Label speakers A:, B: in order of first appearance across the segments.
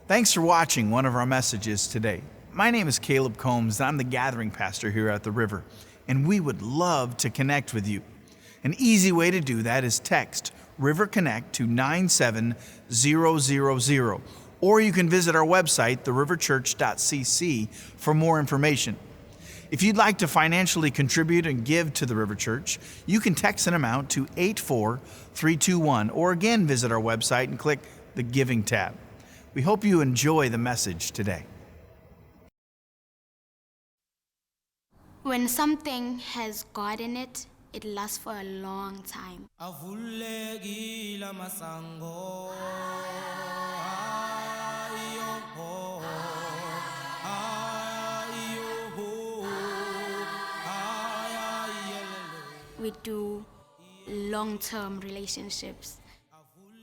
A: Thanks for watching one of our messages today. My name is Caleb Combs, and I'm the gathering pastor here at the river, and we would love to connect with you. An easy way to do that is text River Connect to 97000, or you can visit our website, theriverchurch.cc, for more information. If you'd like to financially contribute and give to the River Church, you can text an amount to 84321, or again visit our website and click the Giving tab. We hope you enjoy the message today.
B: When something has God in it, it lasts for a long time. We do long-term relationships.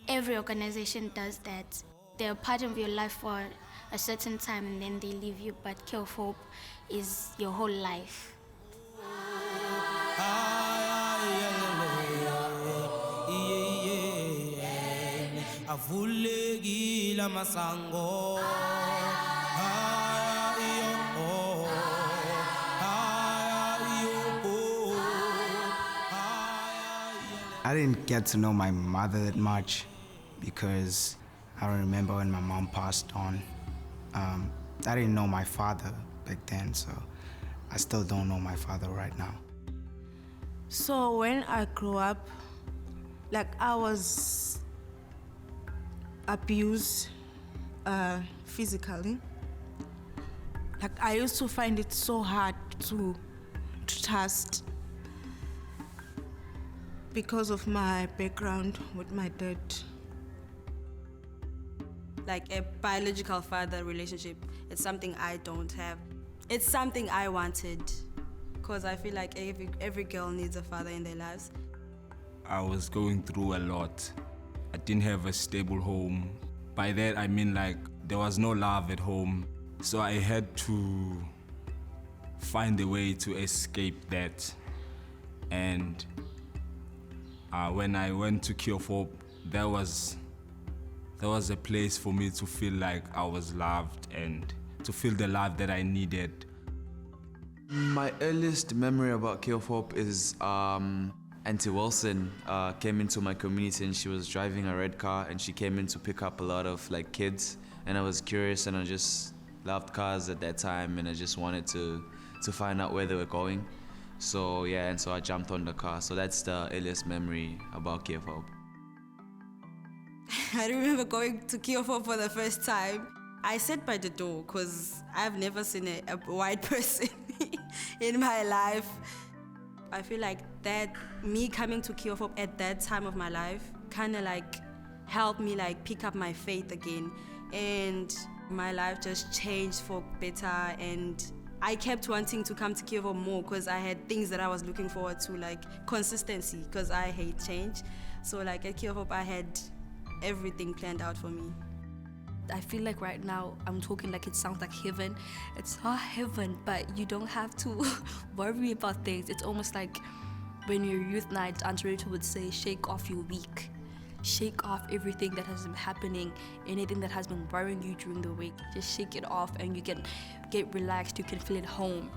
B: Every organization does that. They're part of your life for a certain time and then they leave you, but Care of Hope is your whole life.
C: I didn't get to know my mother that much because I don't remember when my mom passed on. I didn't know my father back then, so I still don't know my father right now.
D: So when I grew up, I was abused physically. I used to find it so hard to trust because of my background with my dad.
E: Like a biological father relationship, it's something I don't have. It's something I wanted, because I feel like every girl needs a father in their lives.
F: I was going through a lot. I didn't have a stable home. By that I mean there was no love at home. So I had to find a way to escape that. And when I went to Care of Hope, there was a place for me to feel like I was loved and to feel the love that I needed.
G: My earliest memory about Care of Hope is Auntie Wilson came into my community and she was driving a red car and she came in to pick up a lot of kids, and I was curious and I just loved cars at that time and I just wanted to find out where they were going. So yeah, and so I jumped on the car. So that's the earliest memory about Care of Hope.
E: I remember going to Care of Hope for the first time. I sat by the door because I've never seen a white person in my life. I feel like that me coming to Care of Hope at that time of my life kind of helped me pick up my faith again, and my life just changed for better. And I kept wanting to come to Care of Hope more because I had things that I was looking forward to, consistency, because I hate change. So at Care of Hope I had everything planned out for me.
H: I feel like right now I'm talking it sounds like heaven. It's not heaven, but you don't have to worry about things. It's almost like when your youth night, Aunt Rachel would say, shake off your week. Shake off everything that has been happening, anything that has been worrying you during the week. Just shake it off and you can get relaxed, you can feel at home.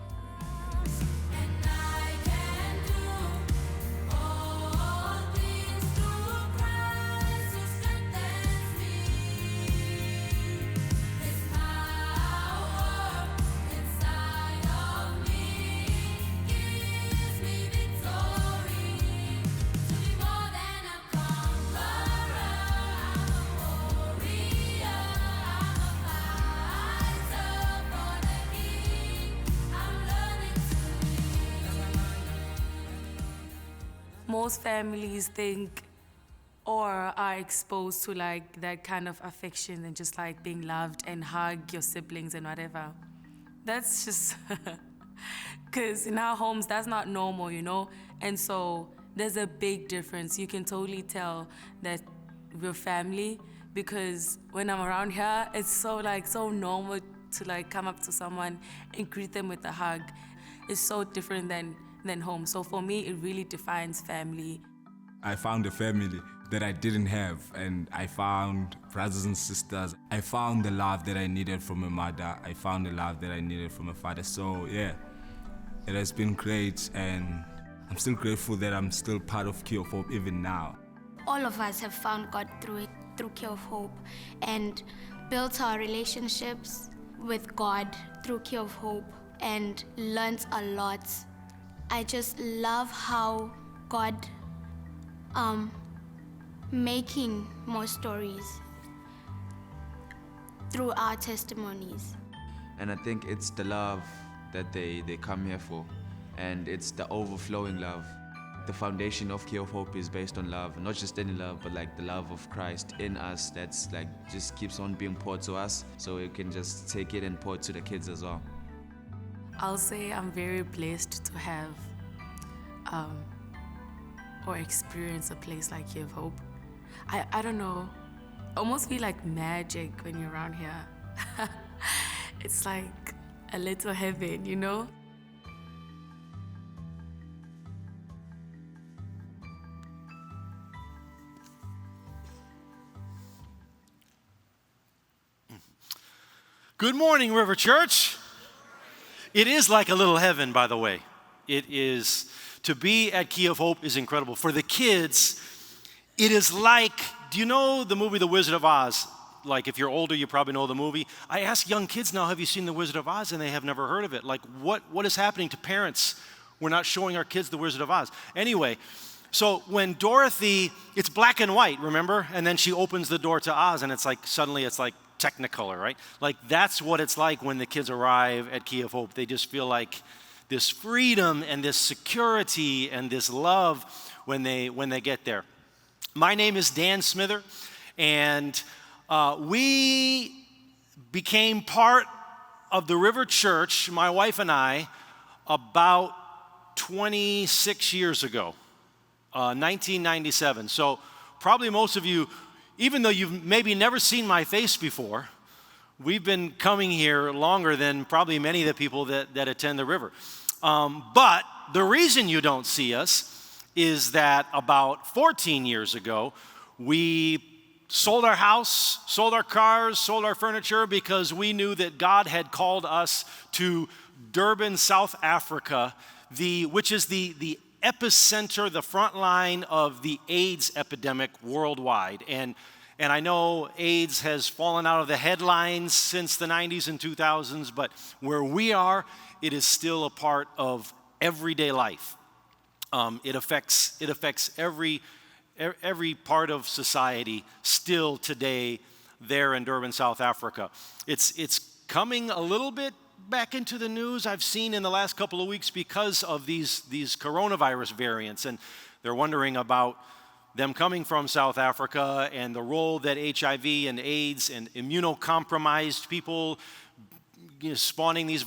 D: Most families think or are exposed to that kind of affection and just being loved and hug your siblings and whatever. That's just because in our homes that's not normal, and so there's a big difference. You can totally tell that we're family, because when I'm around here it's so normal to come up to someone and greet them with a hug. It's so different than home. So for me, it really defines family.
F: I found a family that I didn't have, and I found brothers and sisters. I found the love that I needed from a mother. I found the love that I needed from a father. So yeah, it has been great, and I'm still grateful that I'm still part of Key of Hope even now.
B: All of us have found God through Key of Hope, and built our relationships with God through Key of Hope, and learned a lot. I just love how God making more stories through our testimonies.
G: And I think it's the love that they come here for. And it's the overflowing love. The foundation of Key of Hope is based on love. Not just any love, but like the love of Christ in us that's like just keeps on being poured to us. So we can just take it and pour it to the kids as well.
D: I'll say I'm very blessed to have or experience a place like Key of Hope. I don't know, almost feel like magic when you're around here. It's like a little heaven, you know?
I: Good morning, River Church. It is like a little heaven, by the way. It is, to be at Key of Hope is incredible. For the kids, it is like, do you know the movie The Wizard of Oz? Like, if you're older, you probably know the movie. I ask young kids now, have you seen The Wizard of Oz? And they have never heard of it. Like, what is happening to parents? We're not showing our kids The Wizard of Oz. Anyway, so when Dorothy, it's black and white, remember? And then she opens the door to Oz, and it's like, suddenly it's like Technicolor, right? Like, that's what it's like when the kids arrive at Key of Hope. They just feel like this freedom and this security and this love when they get there. My name is Dan Smither, and we became part of the River Church, my wife and I, about 26 years ago, 1997. So probably most of you, even though you've maybe never seen my face before, we've been coming here longer than probably many of the people that attend the River. But the reason you don't see us is that about 14 years ago, we sold our house, sold our cars, sold our furniture because we knew that God had called us to Durban, South Africa, which is the epicenter, the front line of the AIDS epidemic worldwide. And I know AIDS has fallen out of the headlines since the 90s and 2000s, but where we are, it is still a part of everyday life. It affects every part of society still today there in Durban, South Africa. It's coming a little bit back into the news, I've seen in the last couple of weeks, because of these coronavirus variants, and they're wondering about them coming from South Africa and the role that HIV and AIDS and immunocompromised people, spawning these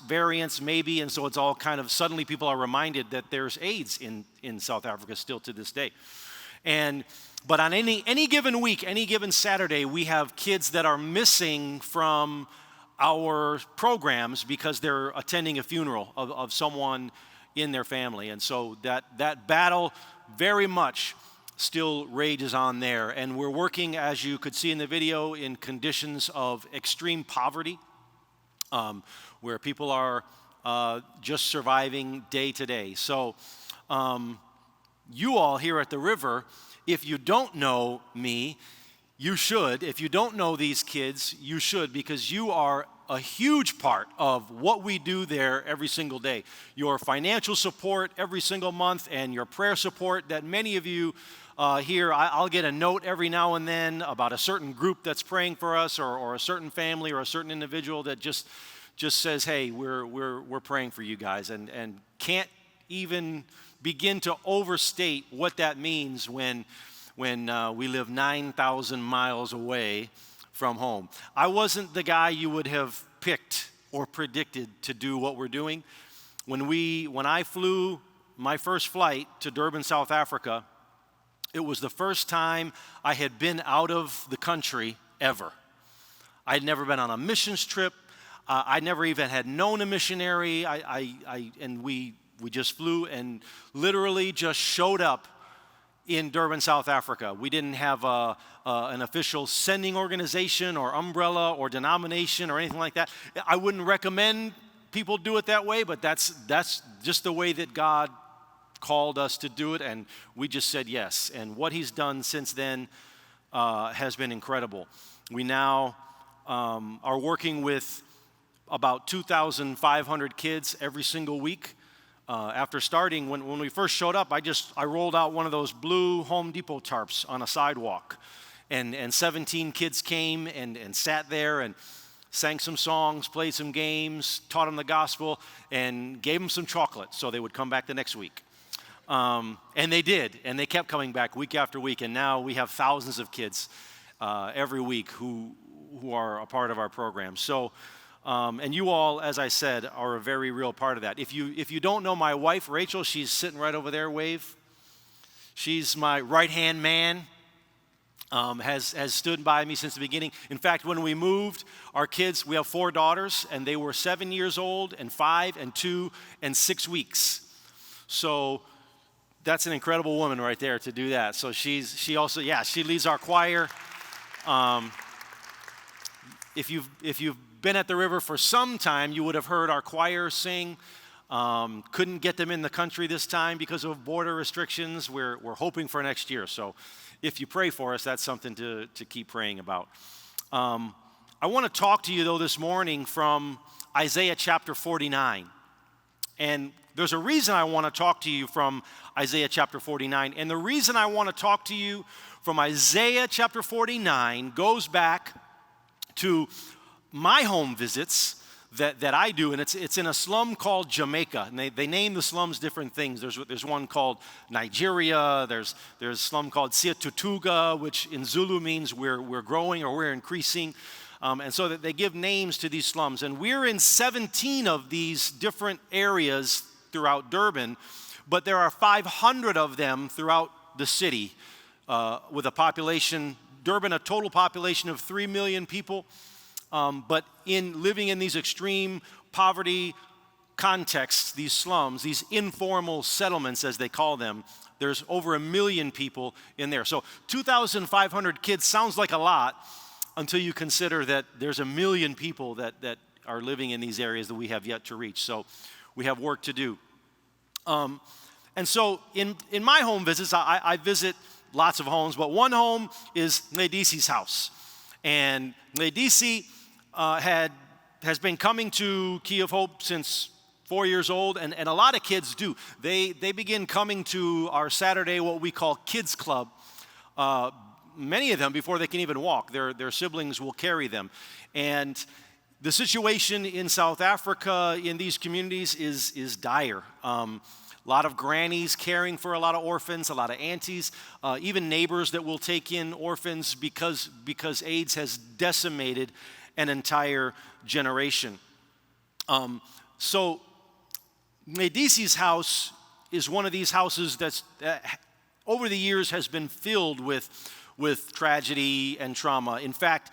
I: variants maybe, and so it's all kind of, suddenly people are reminded that there's AIDS in South Africa still to this day. But on any given week, any given Saturday, we have kids that are missing from our programs because they're attending a funeral of someone in their family. And so that battle very much still rages on there. And we're working, as you could see in the video, in conditions of extreme poverty, where people are just surviving day to day. So you all here at the River, if you don't know me, you should. If you don't know these kids, you should, because you are a huge part of what we do there every single day. Your financial support every single month and your prayer support that many of you here, I'll get a note every now and then about a certain group that's praying for us, or a certain family or a certain individual that just says, hey, we're praying for you guys, and can't even begin to overstate what that means when we live 9,000 miles away from home. I wasn't the guy you would have picked or predicted to do what we're doing. When I flew my first flight to Durban, South Africa, it was the first time I had been out of the country ever. I'd never been on a missions trip. I never even had known a missionary. And we just flew and literally just showed up in Durban, South Africa. We didn't have an official sending organization or umbrella or denomination or anything like that. I wouldn't recommend people do it that way, but that's just the way that God called us to do it, and we just said yes. And what he's done since then has been incredible. We now are working with about 2,500 kids every single week. After starting, when we first showed up, I rolled out one of those blue Home Depot tarps on a sidewalk, and 17 kids came and sat there and sang some songs, played some games, taught them the gospel, and gave them some chocolate so they would come back the next week. And they did, and they kept coming back week after week, and now we have thousands of kids every week who are a part of our program. So, and you all, as I said, are a very real part of that. If you don't know my wife, Rachel, she's sitting right over there, wave. She's my right-hand man, has stood by me since the beginning. In fact, when we moved, our kids, we have 4 daughters, and they were 7 years old, and 5, and 2, and 6 weeks. So that's an incredible woman right there to do that. So she leads our choir. If you've been at the river for some time, you would have heard our choir sing. Couldn't get them in the country this time because of border restrictions. We're hoping for next year. So if you pray for us, that's something to keep praying about. I want to talk to you, though, this morning from Isaiah chapter 49. And there's a reason I want to talk to you from Isaiah chapter 49. And the reason I want to talk to you from Isaiah chapter 49 goes back to my home visits that I do, and it's in a slum called Jamaica, and they name the slums different things. There's one called Nigeria. There's a slum called Siatutuga, which in Zulu means we're growing or we're increasing, and so that they give names to these slums. And we're in 17 of these different areas throughout Durban, but there are 500 of them throughout the city, with a population, Durban, a total population of 3 million people. But in living in these extreme poverty contexts, these slums, these informal settlements as they call them, there's over 1 million people in there. So 2,500 kids sounds like a lot until you consider that there's 1 million people that are living in these areas that we have yet to reach. So we have work to do. And so in my home visits, I visit lots of homes, but one home is Ngedisi's house. And Ngedisi has been coming to Key of Hope since 4 years old, and a lot of kids do. They begin coming to our Saturday, what we call Kids Club. Many of them, before they can even walk, their siblings will carry them. And the situation in South Africa in these communities is dire. A lot of grannies caring for a lot of orphans, a lot of aunties, even neighbors that will take in orphans because AIDS has decimated an entire generation. So Ngedisi's house is one of these houses that over the years has been filled with tragedy and trauma. In fact,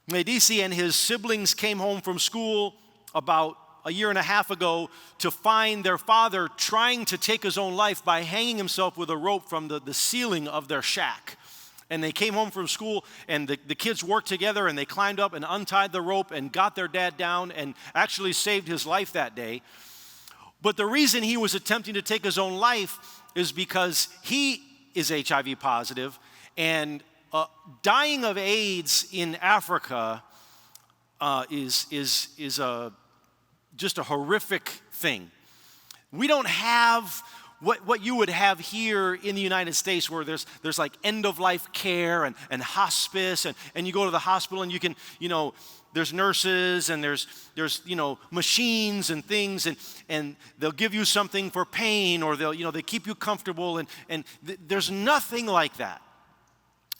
I: Ngedisi and his siblings came home from school about a year and a half ago to find their father trying to take his own life by hanging himself with a rope from the ceiling of their shack. And they came home from school, and the kids worked together, and they climbed up and untied the rope and got their dad down and actually saved his life that day. But the reason he was attempting to take his own life is because he is HIV positive, and dying of AIDS in Africa is just a horrific thing. We don't have what you would have here in the United States, where there's like end-of-life care and hospice, and you go to the hospital and you can, there's nurses and there's machines and things, and they'll give you something for pain, or they keep you comfortable, and there's nothing like that.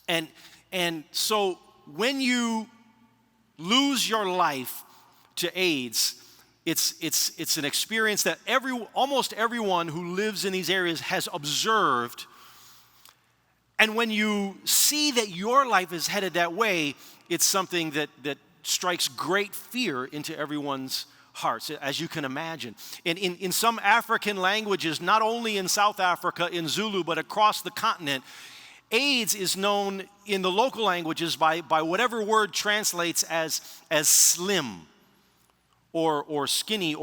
I: And so when you lose your life to AIDS, it's an experience that almost everyone who lives in these areas has observed. And when you see that your life is headed that way, it's something that strikes great fear into everyone's hearts, as you can imagine. In some African languages, not only in South Africa, in Zulu, but across the continent, AIDS is known in the local languages by whatever word translates as slim or skinny,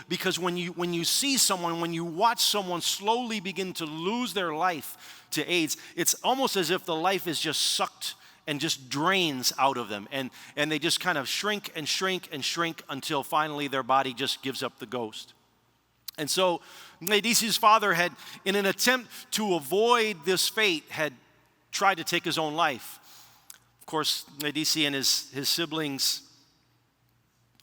I: because when you see someone, when you watch someone slowly begin to lose their life to AIDS, it's almost as if the life is just sucked and just drains out of them, and they just kind of shrink and shrink and shrink until finally their body just gives up the ghost. And so Ngedisi's father had, in an attempt to avoid this fate, had tried to take his own life. Of course, Ngedisi and his siblings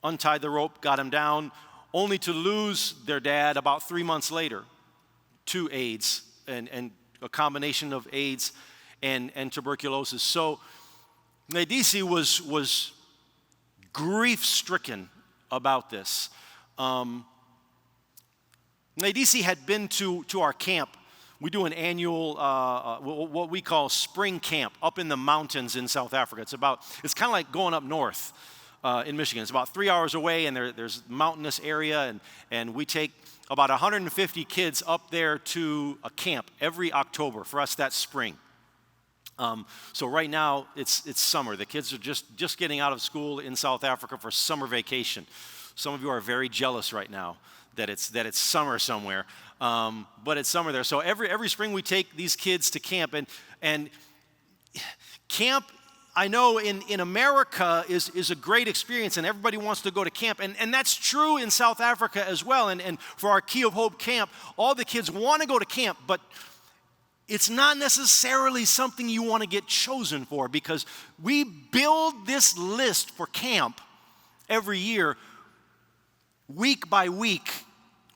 I: untied the rope, got him down, only to lose their dad about 3 months later to AIDS and a combination of AIDS and tuberculosis. So Ngedisi was grief-stricken about this. Ngedisi had been to our camp. We do an annual, what we call spring camp up in the mountains in South Africa. It's kind of like going up north in Michigan. It's about 3 hours away, and there's a mountainous area, and we take about 150 kids up there to a camp every October. For us, that's spring. So right now, it's summer. The kids are just getting out of school in South Africa for summer vacation. Some of you are very jealous right now that it's summer somewhere, but it's summer there. So every spring we take these kids to camp, and camp, I know in America is a great experience, and everybody wants to go to camp, and that's true in South Africa as well. And for our Key of Hope camp, all the kids want to go to camp, but it's not necessarily something you want to get chosen for, because we build this list for camp every year, week by week,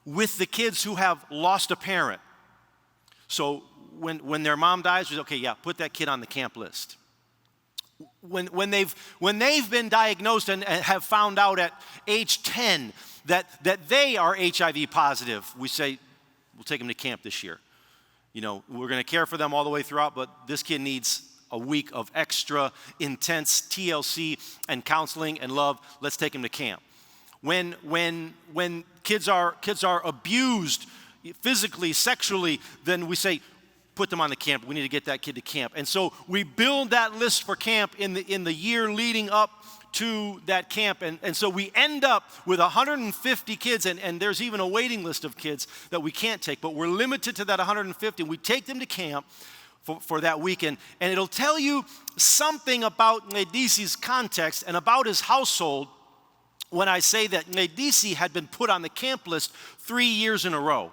I: with the kids who have lost a parent. So when their mom dies, we say, okay, yeah, put that kid on the camp list. When they've been diagnosed and have found out at age 10 that they are HIV positive, we say, we'll take them to camp this year. You know, we're going to care for them all the way throughout, but this kid needs a week of extra intense TLC and counseling and love. Let's take him to camp. When kids are abused physically, sexually, then we say, put them on the camp. We need to get that kid to camp. And so we build that list for camp in the year leading up to that camp. And so we end up with 150 kids, and there's even a waiting list of kids that we can't take, but we're limited to that 150. We take them to camp for that weekend, and it'll tell you something about Ngedisi's context and about his household when I say that Ngedisi had been put on the camp list 3 years in a row.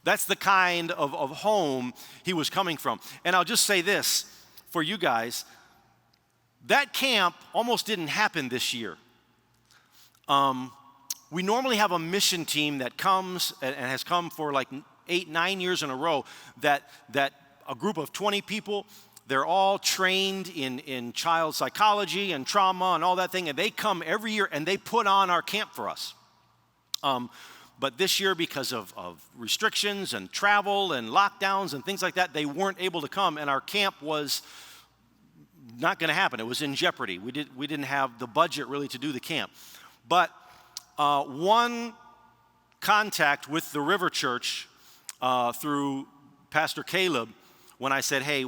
I: That's the kind of home he was coming from. And I'll just say this for you guys. That camp almost didn't happen this year. We normally have a mission team that comes and has come for like 8-9 years in a row, that a group of 20 people, they're all trained in child psychology and trauma and all that thing, and they come every year and they put on our camp for us. But this year, because of restrictions and travel and lockdowns and things like that, they weren't able to come, and our camp was not going to happen. It was in jeopardy. We didn't have the budget really to do the camp. But one contact with the River Church through Pastor Caleb, when I said, hey,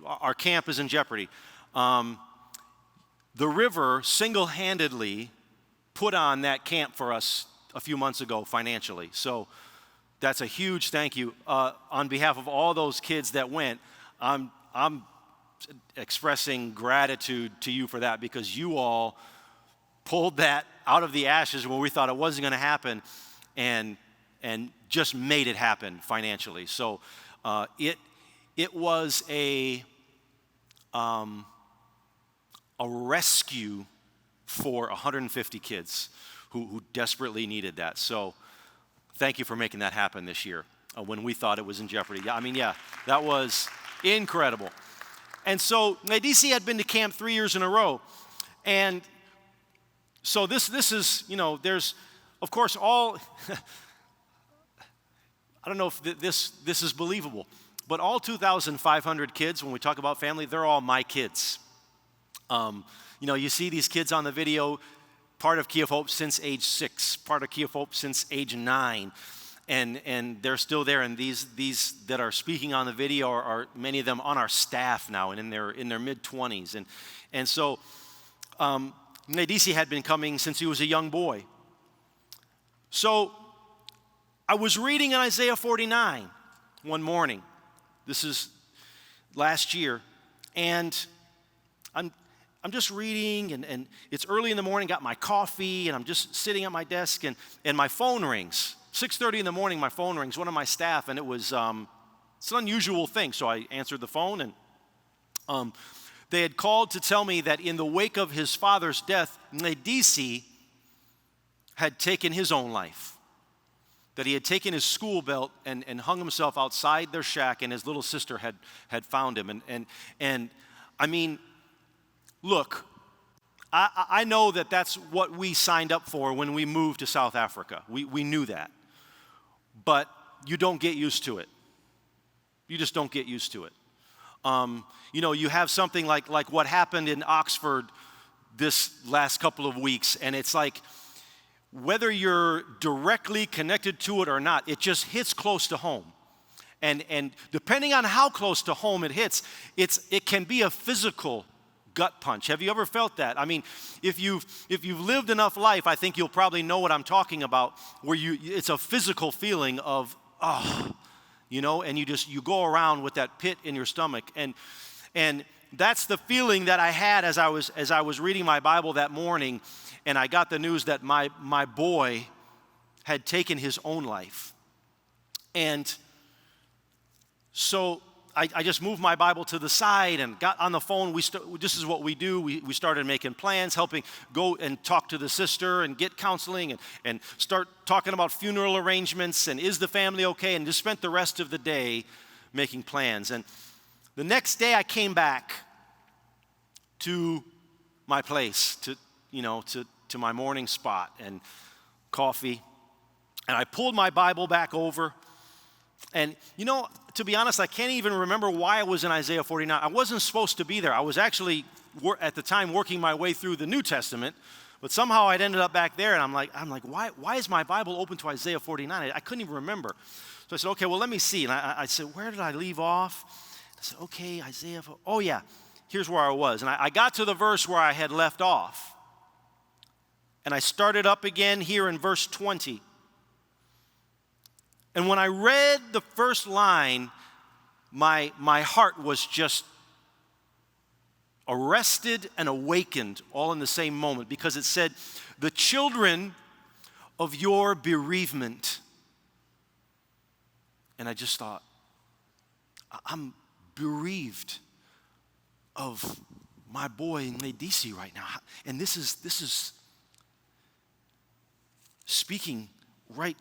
I: our camp is in jeopardy, the River single-handedly put on that camp for us a few months ago financially. So that's a huge thank you. On behalf of all those kids that went, I'm expressing gratitude to you for that, because you all pulled that out of the ashes when we thought it wasn't going to happen, and just made it happen financially. So it was a rescue for 150 kids who desperately needed that. So thank you for making that happen this year when we thought it was in jeopardy. Yeah, that was incredible. And so Ngedisi had been to camp 3 years in a row. And so this is, there's, of course, all, I don't know if this is believable, but all 2,500 kids, when we talk about family, they're all my kids. You see these kids on the video part of Key of Hope since age 6, part of Key of Hope since age 9. And they're still there. And these that are speaking on the video are many of them on our staff now and in their mid-20s. And so Nadisi had been coming since he was a young boy. So I was reading in Isaiah 49 one morning. This is last year. And I'm just reading, and it's early in the morning, got my coffee, and I'm just sitting at my desk, and my phone rings. 6:30 in the morning, my phone rings, one of my staff, and it was, it's an unusual thing. So I answered the phone, and they had called to tell me that in the wake of his father's death, Nadisi had taken his own life. That he had taken his school belt and hung himself outside their shack, and his little sister had found him. And I mean, look, I know that that's what we signed up for when we moved to South Africa. We knew that. But you don't get used to it. You just don't get used to it. You know, you have something like what happened in Oxford this last couple of weeks, and it's like, whether you're directly connected to it or not, it just hits close to home. And depending on how close to home it hits, it can be a physical gut punch. Have you ever felt that? I mean, if you've lived enough life, I think you'll probably know what I'm talking about, where it's a physical feeling of, you know, and you go around with that pit in your stomach. And that's the feeling that I had as I was reading my Bible that morning, and I got the news that my boy had taken his own life. And so I just moved my Bible to the side and got on the phone. This is what we do. We started making plans, helping go and talk to the sister and get counseling and start talking about funeral arrangements and is the family okay, and just spent the rest of the day making plans. And the next day I came back to my place, to my morning spot and coffee, and I pulled my Bible back over. And, you know, to be honest, I can't even remember why I was in Isaiah 49. I wasn't supposed to be there. I was actually, at the time, working my way through the New Testament, but somehow I'd ended up back there, and I'm like, why is my Bible open to Isaiah 49? I couldn't even remember. So I said, okay, well, let me see. And I said, where did I leave off? I said, okay, Isaiah, oh yeah, here's where I was. And I got to the verse where I had left off. And I started up again here in verse 20. And when I read the first line, my heart was just arrested and awakened all in the same moment, because it said, the children of your bereavement. And I just thought, I'm bereaved of my boy Nadisi right now. And this is speaking right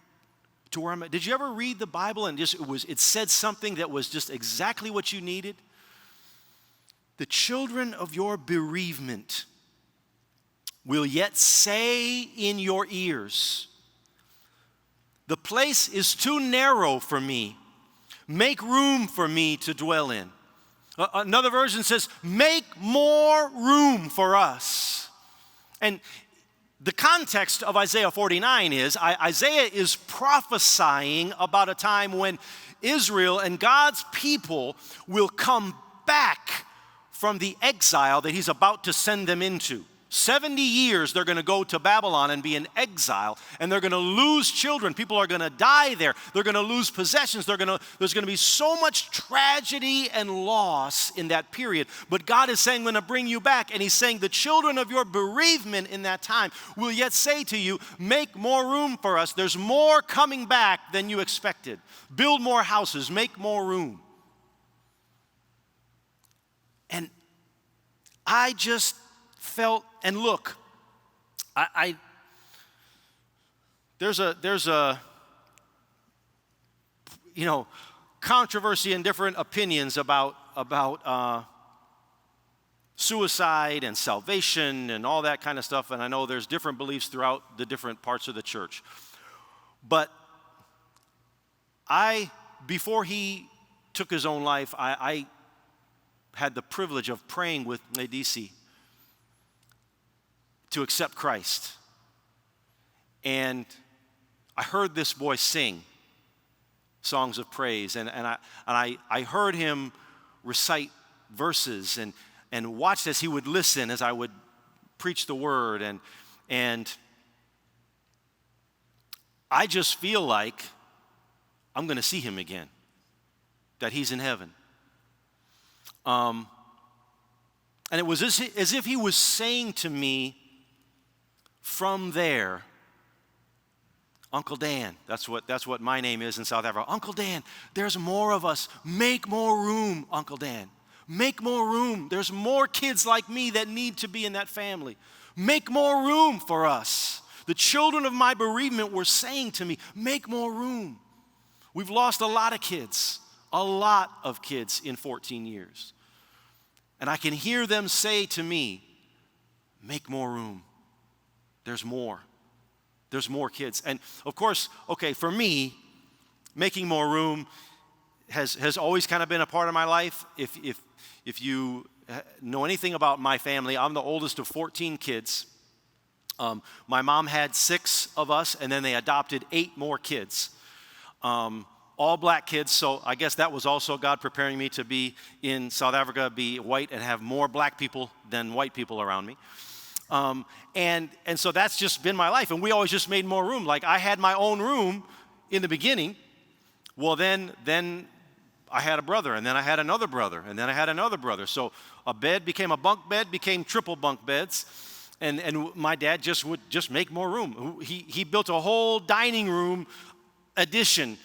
I: to where I'm at. Did you ever read the Bible and it said something that was just exactly what you needed? The children of your bereavement will yet say in your ears, the place is too narrow for me. Make room for me to dwell in. Another version says, make more room for us. And the context of Isaiah 49 is, Isaiah is prophesying about a time when Israel and God's people will come back from the exile that he's about to send them into. 70 years they're going to go to Babylon and be in exile, and they're going to lose children. People are going to die there. They're going to lose possessions. There's going to be so much tragedy and loss in that period. But God is saying, I'm going to bring you back. And he's saying, the children of your bereavement in that time will yet say to you, make more room for us. There's more coming back than you expected. Build more houses. Make more room. And I just felt, and look, there's a controversy and different opinions about suicide and salvation and all that kind of stuff, and I know there's different beliefs throughout the different parts of the church. But before he took his own life, I had the privilege of praying with Nadisi to accept Christ. And I heard this boy sing songs of praise, and I heard him recite verses and watched as he would listen as I would preach the word, and I just feel like I'm going to see him again, that he's in heaven. And it was as if he was saying to me from there, Uncle Dan, that's what my name is in South Africa. Uncle Dan, there's more of us. Make more room, Uncle Dan. Make more room. There's more kids like me that need to be in that family. Make more room for us. The children of my bereavement were saying to me, make more room. We've lost a lot of kids in 14 years. And I can hear them say to me, make more room. There's more. There's more kids. And of course, okay, for me, making more room has always kind of been a part of my life. If you know anything about my family, I'm the oldest of 14 kids. My mom had 6 of us, and then they adopted 8 more kids. All black kids, so I guess that was also God preparing me to be in South Africa, be white, and have more black people than white people around me. And so that's just been my life, and we always just made more room. Like I had my own room in the beginning. Well, then I had a brother, and then I had another brother, and then I had another brother. So a bed became a bunk bed, became triple bunk beds, and my dad would just make more room. He built a whole dining room addition.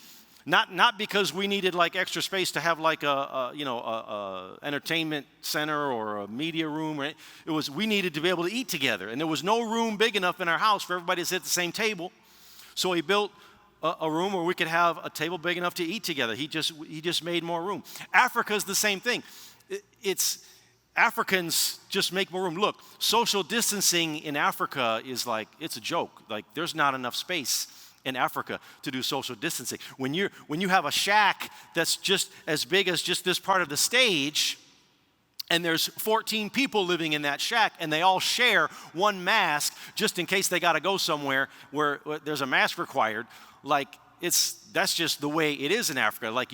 I: Not because we needed like extra space to have like a entertainment center or a media room. Right? It was we needed to be able to eat together, and there was no room big enough in our house for everybody to sit at the same table. So he built a room where we could have a table big enough to eat together. He just made more room. Africa's the same thing. Africans just make more room. Look, social distancing in Africa is like it's a joke. Like there's not enough space in Africa to do social distancing. When you have a shack that's just as big as just this part of the stage, and there's 14 people living in that shack, and they all share one mask just in case they got to go somewhere where there's a mask required, like that's just the way it is in Africa. Like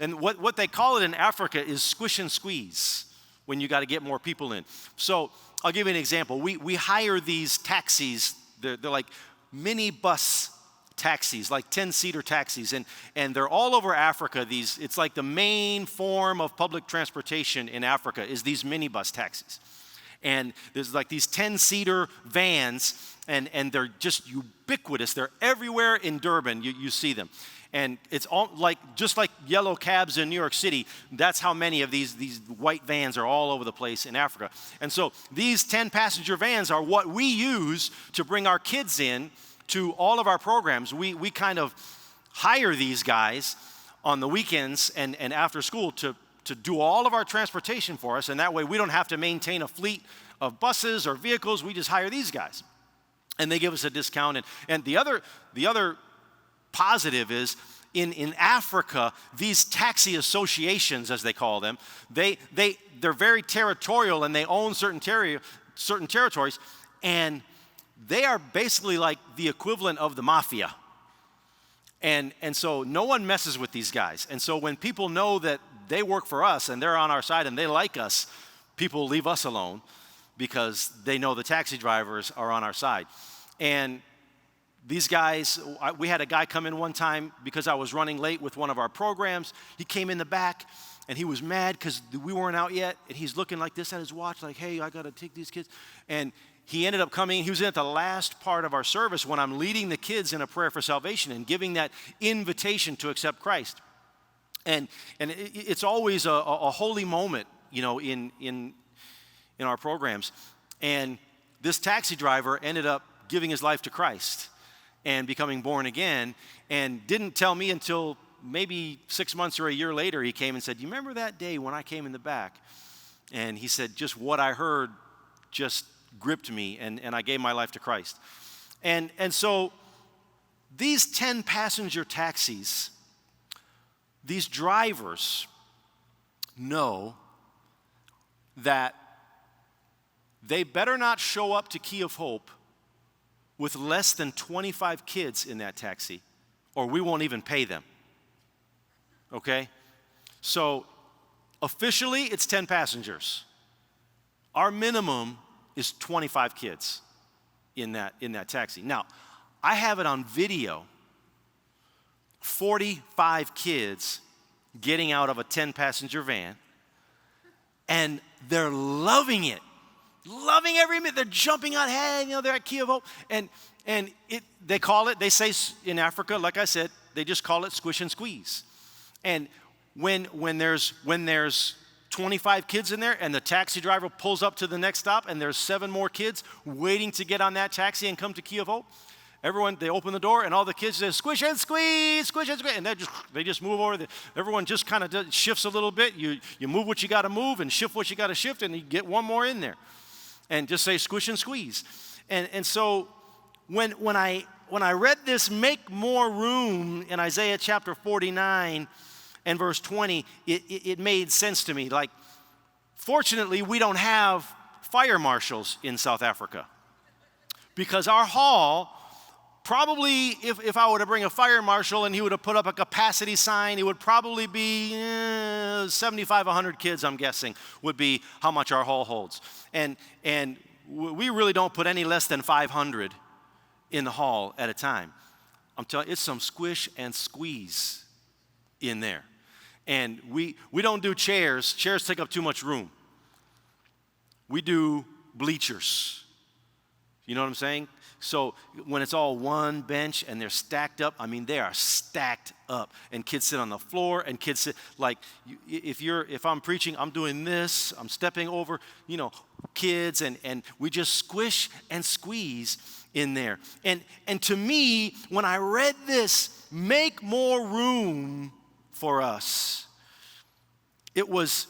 I: and what they call it in Africa is squish and squeeze when you got to get more people in. So I'll give you an example. We hire these taxis. They're like mini bus taxis, like 10-seater taxis, and they're all over Africa. It's like the main form of public transportation in Africa is these minibus taxis. And there's like these 10-seater vans, and they're just ubiquitous. They're everywhere in Durban. You see them. And it's all just like yellow cabs in New York City. That's how many of these white vans are all over the place in Africa. And so these 10-passenger vans are what we use to bring our kids in to all of our programs. We kind of hire these guys on the weekends and after school to do all of our transportation for us, and that way we don't have to maintain a fleet of buses or vehicles. We just hire these guys, and they give us a discount. And the other positive is in Africa, these taxi associations, as they call them, they're very territorial, and they own certain territories, and they are basically like the equivalent of the mafia. And so no one messes with these guys. And so when people know that they work for us and they're on our side and they like us, people leave us alone because they know the taxi drivers are on our side. And these guys, we had a guy come in one time because I was running late with one of our programs. He came in the back and he was mad because we weren't out yet. And he's looking like this at his watch, like, hey, I got to take these kids. And he ended up coming. He was in at the last part of our service when I'm leading the kids in a prayer for salvation and giving that invitation to accept Christ. And it's always a holy moment, in our programs. And this taxi driver ended up giving his life to Christ and becoming born again, and didn't tell me until maybe 6 months or a year later. He came and said, "You remember that day when I came in the back?" And he said, just what I heard just gripped me, and I gave my life to Christ. And so these 10-passenger taxis, these drivers know that they better not show up to Key of Hope with less than 25 kids in that taxi, or we won't even pay them. Okay? So officially, it's 10 passengers. Our minimum is 25 kids in that taxi. Now, I have it on video, 45 kids getting out of a 10-passenger van, and they're loving it. Loving every minute. They're jumping out, hey, they're at Key of Hope. And they say in Africa, like I said, they just call it squish and squeeze. And when there's 25 kids in there and the taxi driver pulls up to the next stop and there's 7 more kids waiting to get on that taxi and come to Key of Hope, they open the door and all the kids say, squish and squeeze, and they just move over. Everyone just kind of shifts a little bit. You move what you got to move and shift what you got to shift, and you get one more in there. And just say squish and squeeze. And so when I read this, make more room in Isaiah chapter 49 and verse 20, it made sense to me. Like, fortunately, we don't have fire marshals in South Africa, because our hall, probably if I were to bring a fire marshal and he would have put up a capacity sign, it would probably be 75, 100 kids, I'm guessing, would be how much our hall holds. And we really don't put any less than 500 in the hall at a time. I'm telling you, it's some squish and squeeze in there. And we don't do chairs. Chairs take up too much room. We do bleachers. You know what I'm saying? So when it's all one bench and they're stacked up, I mean, they are stacked up. And kids sit on the floor, and kids sit, like, if I'm preaching, I'm doing this, I'm stepping over, kids, and we just squish and squeeze in there. And to me, when I read this, make more room for us, it was,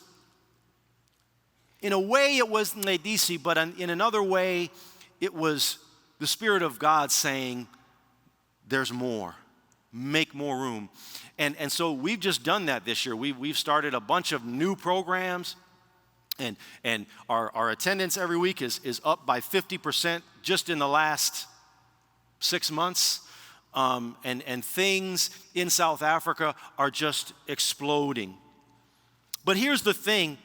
I: in a way, it was Laodicea, but in another way, it was the Spirit of God saying, there's more. Make more room. And so we've just done that this year. We've started a bunch of new programs, and our attendance every week is up by 50% just in the last 6 months. And things in South Africa are just exploding. But here's the thing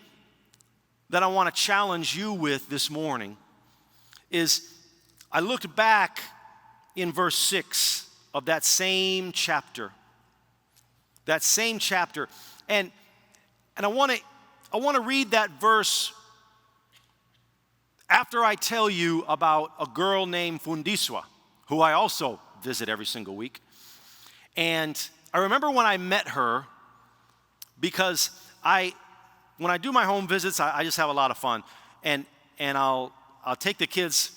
I: that I want to challenge you with this morning is, I looked back in verse 6 of that same chapter. And I want to read that verse after I tell you about a girl named Fundiswa, who I also visit every single week. And I remember when I met her, because when I do my home visits, I just have a lot of fun. And I'll take the kids,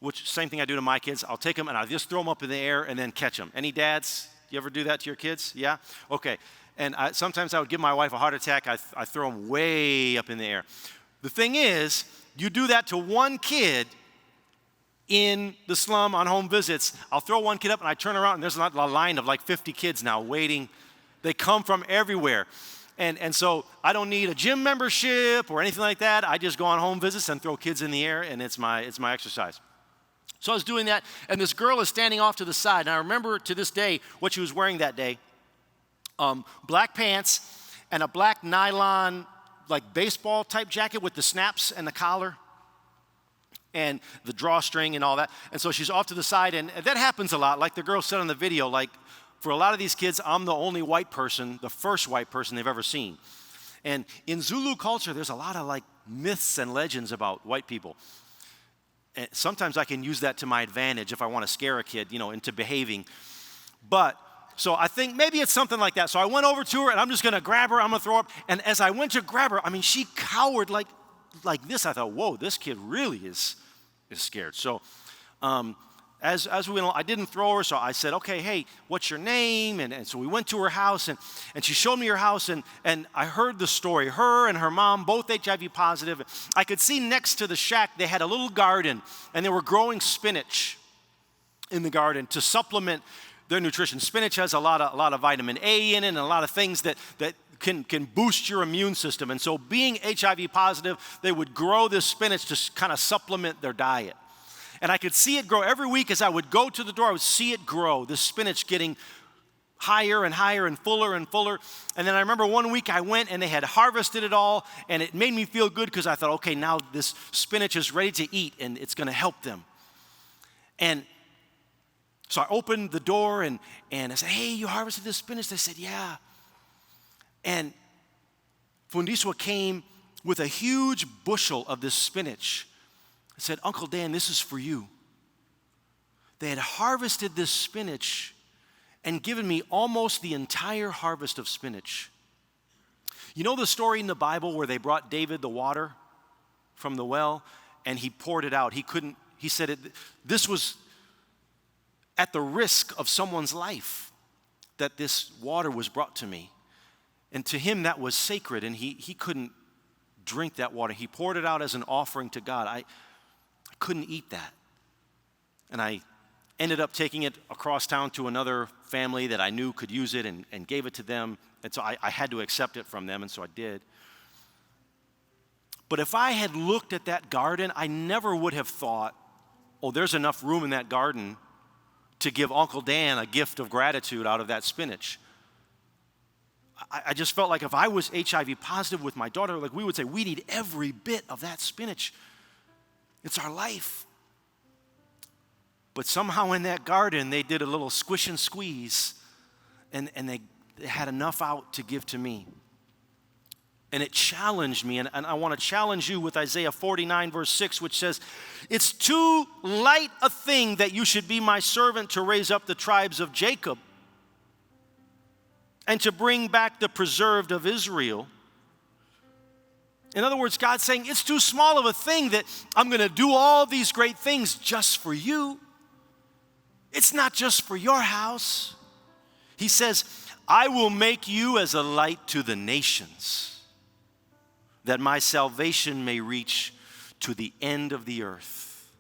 I: which same thing I do to my kids. I'll take them and I'll just throw them up in the air and then catch them. Any dads, you ever do that to your kids? Yeah? Okay. And sometimes I would give my wife a heart attack. I throw them way up in the air. The thing is, you do that to one kid in the slum on home visits. I'll throw one kid up and I turn around and there's a line of like 50 kids now waiting. They come from everywhere. And so I don't need a gym membership or anything like that. I just go on home visits and throw kids in the air, and it's my exercise. So I was doing that, and this girl is standing off to the side. And I remember to this day what she was wearing that day. Black pants and a black nylon, like baseball type jacket with the snaps and the collar and the drawstring and all that. And so she's off to the side, and that happens a lot. Like the girl said on the video, like, for a lot of these kids, I'm the only white person, the first white person they've ever seen. And in Zulu culture, there's a lot of like myths and legends about white people. And sometimes I can use that to my advantage if I want to scare a kid, into behaving. But, so I think maybe it's something like that. So I went over to her, and I'm just going to grab her. I'm going to throw her up. And as I went to grab her, I mean, she cowered like this. I thought, whoa, this kid really is scared. So as we went along, I didn't throw her, so I said, okay, hey, what's your name? And so we went to her house, and she showed me her house, and I heard the story. Her and her mom, both HIV positive. I could see next to the shack, they had a little garden, and they were growing spinach in the garden to supplement their nutrition. Spinach has a lot of vitamin A in it and a lot of things that can boost your immune system. And so being HIV positive, they would grow this spinach to kind of supplement their diet. And I could see it grow every week as I would go to the door. I would see it grow, the spinach getting higher and higher and fuller and fuller. And then I remember one week I went and they had harvested it all, and it made me feel good because I thought, okay, now this spinach is ready to eat and it's going to help them. And so I opened the door and I said, hey, you harvested this spinach? They said, yeah. And Fundiswa came with a huge bushel of this spinach. I said, Uncle Dan, this is for you. They had harvested this spinach and given me almost the entire harvest of spinach. You know the story in the Bible where they brought David the water from the well and he poured it out. He said this was at the risk of someone's life that this water was brought to me. And to him that was sacred, and he couldn't drink that water. He poured it out as an offering to God. I couldn't eat that. And I ended up taking it across town to another family that I knew could use it and gave it to them. And so I had to accept it from them, and so I did. But if I had looked at that garden, I never would have thought, oh, there's enough room in that garden to give Uncle Dan a gift of gratitude out of that spinach. I just felt like if I was HIV positive with my daughter, like we would say, we need every bit of that spinach. It's our life. But somehow in that garden, they did a little squish and squeeze, and they had enough out to give to me. And it challenged me, and I want to challenge you with Isaiah 49, verse 6, which says, it's too light a thing that you should be my servant to raise up the tribes of Jacob and to bring back the preserved of Israel. In other words, God's saying, it's too small of a thing that I'm going to do all these great things just for you. It's not just for your house. He says, I will make you as a light to the nations, that my salvation may reach to the end of the earth.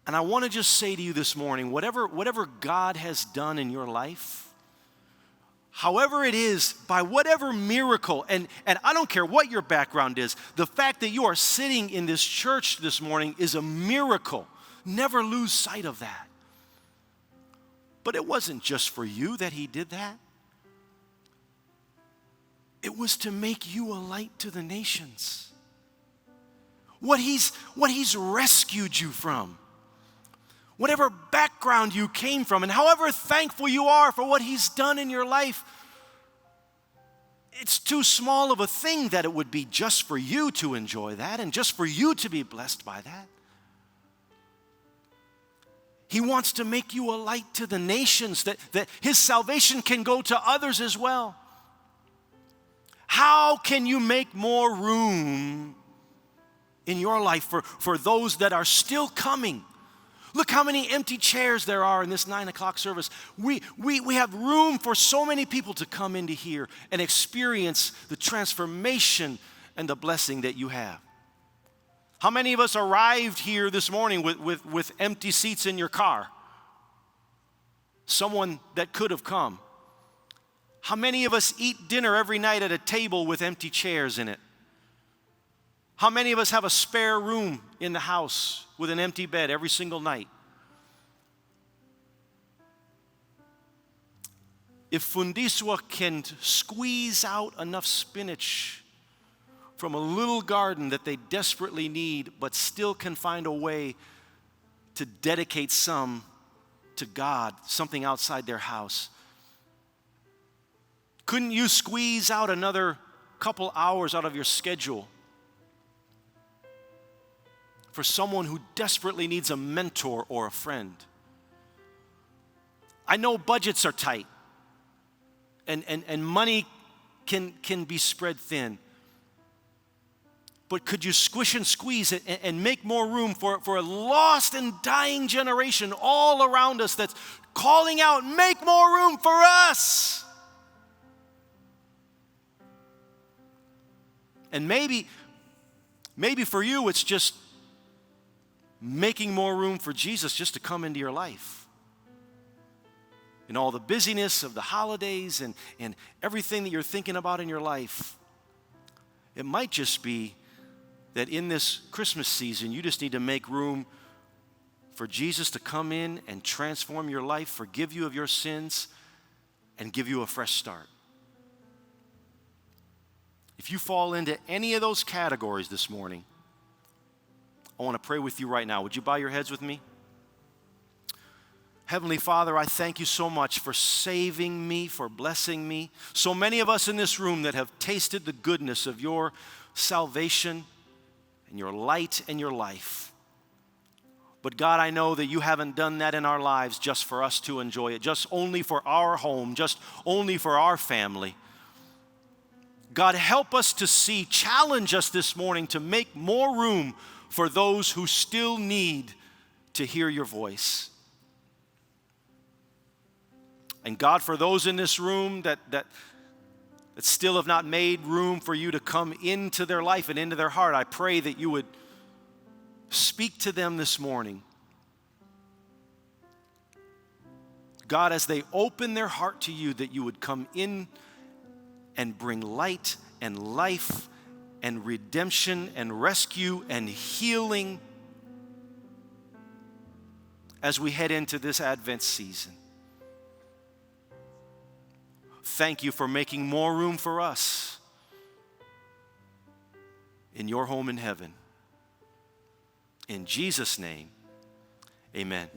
I: And I want to just say to you this morning, whatever God has done in your life, however it is, by whatever miracle, and I don't care what your background is, the fact that you are sitting in this church this morning is a miracle. Never lose sight of that. But it wasn't just for you that he did that. It was to make you a light to the nations. What he's rescued you from. Whatever background you came from, and however thankful you are for what he's done in your life, it's too small of a thing that it would be just for you to enjoy that and just for you to be blessed by that. He wants to make you a light to the nations, that his salvation can go to others as well. How can you make more room in your life for those that are still coming? Look how many empty chairs there are in this 9 o'clock service. We have room for so many people to come into here and experience the transformation and the blessing that you have. How many of us arrived here this morning with empty seats in your car? Someone that could have come. How many of us eat dinner every night at a table with empty chairs in it? How many of us have a spare room in the house with an empty bed every single night? If Fundiswa can squeeze out enough spinach from a little garden that they desperately need, but still can find a way to dedicate some to God, something outside their house, couldn't you squeeze out another couple hours out of your schedule for someone who desperately needs a mentor or a friend? I know budgets are tight and money can be spread thin. But could you squish and squeeze it and make more room for a lost and dying generation all around us that's calling out, make more room for us? And maybe for you it's just making more room for Jesus just to come into your life. In all the busyness of the holidays and everything that you're thinking about in your life, it might just be that in this Christmas season, you just need to make room for Jesus to come in and transform your life, forgive you of your sins, and give you a fresh start. If you fall into any of those categories this morning, I want to pray with you right now. Would you bow your heads with me? Heavenly Father, I thank you so much for saving me, for blessing me. So many of us in this room that have tasted the goodness of your salvation and your light and your life. But God, I know that you haven't done that in our lives just for us to enjoy it, just only for our home, just only for our family. God, help us to see, challenge us this morning to make more room for those who still need to hear your voice. And God, for those in this room that still have not made room for you to come into their life and into their heart, I pray that you would speak to them this morning. God, as they open their heart to you, that you would come in and bring light and life and redemption and rescue and healing as we head into this Advent season. Thank you for making more room for us in your home in heaven. In Jesus' name, amen.